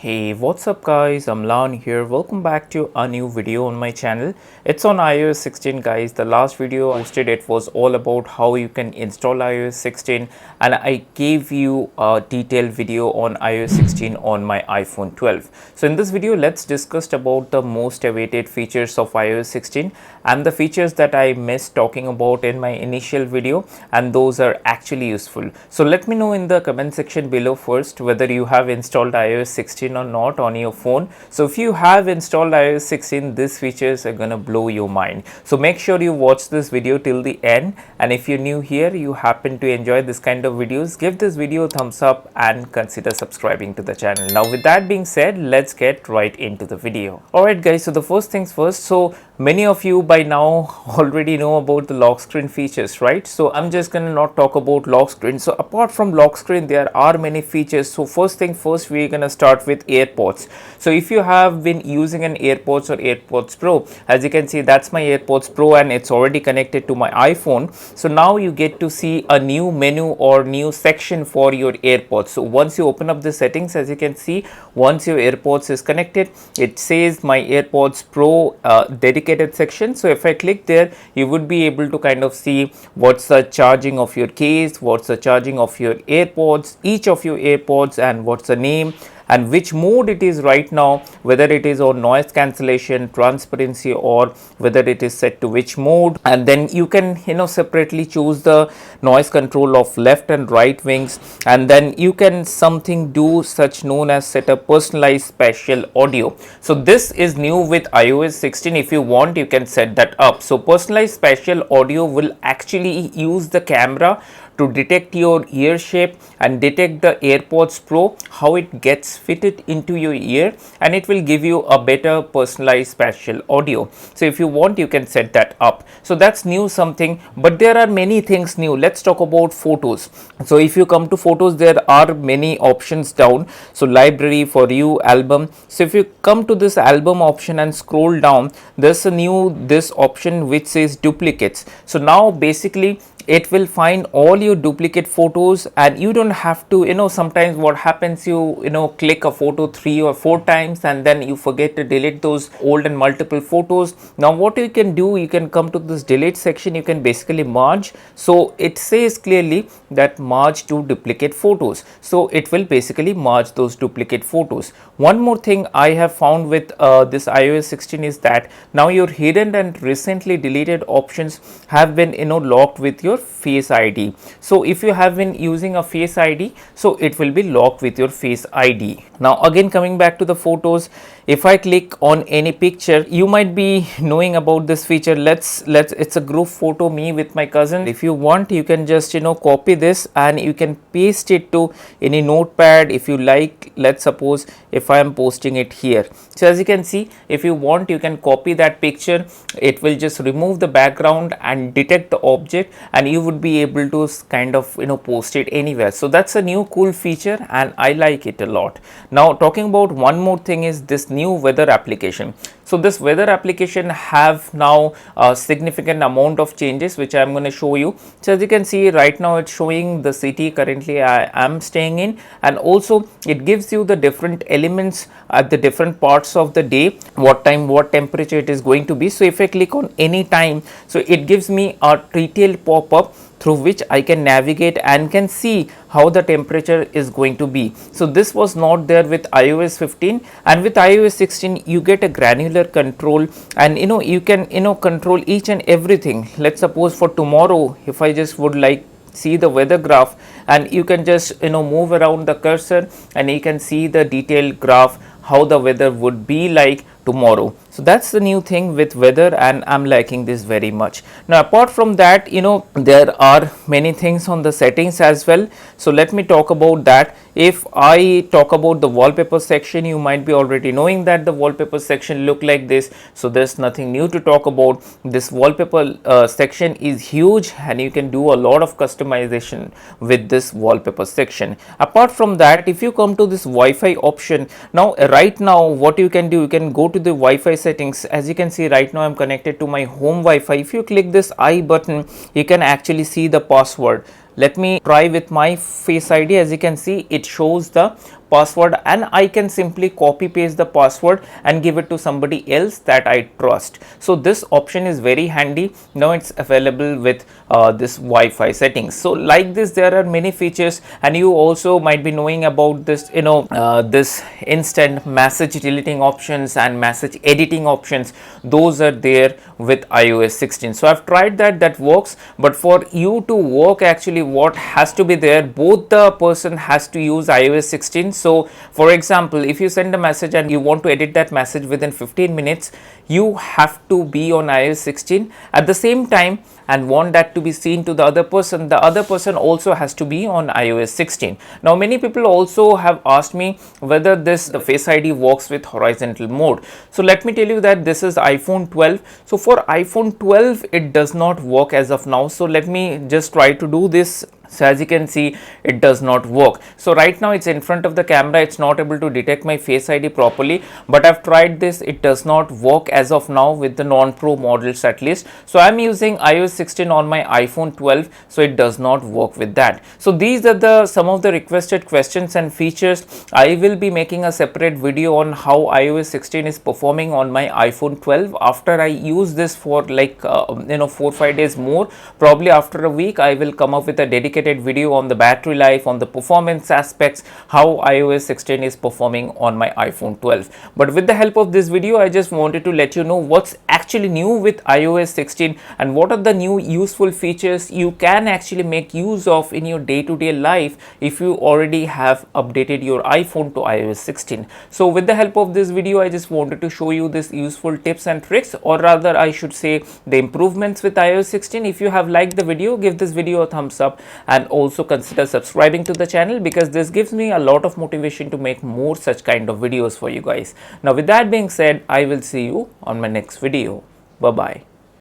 Hey, what's up guys, I'm Lan here. Welcome back to a new video on my channel. It's on iOS 16 guys. The last video I posted, it was all about how you can install iOS 16, and I gave you a detailed video on iOS 16 on my iPhone 12. So in this video, let's discuss about the most awaited features of iOS 16 and the features that I missed talking about in my initial video, and those are actually useful. So let me know in the comment section below first whether you have installed iOS 16 or not on your phone. So if you have installed iOS 16, these features are gonna blow your mind. So make sure you watch this video till the end, and if you're new here, you happen to enjoy this kind of videos, give this video a thumbs up and consider subscribing to the channel. Now with that being said, let's get right into the video. Alright guys, so the first things first. So many of you by now already know about the lock screen features, right? So I'm just gonna not talk about lock screen. So apart from lock screen, there are many features. So first thing first, we're gonna start with AirPods. So if you have been using an AirPods or AirPods Pro, as you can see, that's my AirPods Pro and it's already connected to my iPhone. So now you get to see a new menu or new section for your AirPods. So once you open up the settings, as you can see, once your AirPods is connected, it says my AirPods Pro dedicated section. So if I click there, you would be able to kind of see what's the charging of your case, what's the charging of your AirPods, each of your AirPods, and what's the name and which mode it is right now, whether it is on noise cancellation, transparency, or whether it is set to which mode. And then you can separately choose the noise control of left and right wings, and then you can something do such known as set a personalized spatial audio. So this is new with iOS 16. If you want, you can set that up. So personalized spatial audio will actually use the camera to detect your ear shape and detect the AirPods Pro, how it gets fitted into your ear, and it will give you a better personalized spatial audio. So if you want, you can set that up. So that's new something, but there are many things new. Let's talk about photos. So if you come to photos, there are many options down. So library, for you, album. So if you come to this album option and scroll down, there's a new this option which says duplicates. So now basically it will find all your duplicate photos, and you don't have to sometimes what happens, you click a photo 3 or 4 times and then you forget to delete those old and multiple photos. Now what you can do, you can come to this delete section, you can basically merge. So it says clearly that merge to duplicate photos, so it will basically merge those duplicate photos. One more thing I have found with this iOS 16 is that now your hidden and recently deleted options have been locked with your Face ID. So if you have been using a Face ID, so it will be locked with your Face ID. Now again, coming back to the photos, if I click on any picture, you might be knowing about this feature. Let's it's a group photo, me with my cousin. If you want, you can just copy this and you can paste it to any notepad if you like. Let's suppose if I am posting it here. So as you can see, if you want, you can copy that picture. It will just remove the background and detect the object, and you would be able to kind of post it anywhere. So that's a new cool feature and I like it a lot. Now talking about one more thing is this new weather application. So this weather application have now a significant amount of changes which I am going to show you. So as you can see right now, it's showing the city currently I am staying in, and also it gives you the different elements at the different parts of the day, what time, what temperature it is going to be. So if I click on any time, so it gives me a detailed pop-up through which I can navigate and can see how the temperature is going to be. So this was not there with iOS 15, and with iOS 16 you get a granular control, and you can control each and everything. Let's suppose for tomorrow, if I just would like see the weather graph, and you can just move around the cursor and you can see the detailed graph how the weather would be like tomorrow. So that's the new thing with weather, and I'm liking this very much. Now apart from that, there are many things on the settings as well. So let me talk about that. If I talk about the wallpaper section, you might be already knowing that the wallpaper section look like this. So there's nothing new to talk about. This wallpaper section is huge, and you can do a lot of customization with this wallpaper section. Apart from that, if you come to this Wi-Fi option, now right now what you can do, you can go to the Wi-Fi settings. As you can see right now, I'm connected to my home Wi-Fi. If you click this I button, you can actually see the password. Let me try with my Face ID. As you can see, it shows the password, and I can simply copy paste the password and give it to somebody else that I trust. So this option is very handy. Now it's available with this Wi-Fi settings. So like this, there are many features, and you also might be knowing about this, this instant message deleting options and message editing options. Those are there with iOS 16. So I've tried that works, but for you to work, actually what has to be there, both the person has to use iOS 16. So for example, if you send a message and you want to edit that message within 15 minutes, you have to be on iOS 16 at the same time and want that to be seen to the other person. The other person also has to be on iOS 16. Now many people also have asked me whether the Face ID works with horizontal mode. So let me tell you that this is iPhone 12. So for iPhone 12 it does not work as of now. So let me just try to do this. So as you can see, it does not work. So right now it's in front of the camera, it's not able to detect my Face ID properly, but I've tried this, it does not work as of now with the non-pro models at least. So I'm using iOS 16 on my iPhone 12, so it does not work with that. So these are some of the requested questions and features. I will be making a separate video on how iOS 16 is performing on my iPhone 12 after I use this for like 4-5 days more. Probably after a week I will come up with a dedicated video on the battery life, on the performance aspects, how iOS 16 is performing on my iPhone 12. But with the help of this video, I just wanted to let you know what's actually new with iOS 16 and what are the new useful features you can actually make use of in your day-to-day life if you already have updated your iPhone to iOS 16. So with the help of this video, I just wanted to show you this useful tips and tricks, or rather I should say the improvements with iOS 16. If you have liked the video, give this video a thumbs up and also consider subscribing to the channel, because this gives me a lot of motivation to make more such kind of videos for you guys. Now with that being said, I will see you on my next video. Bye bye.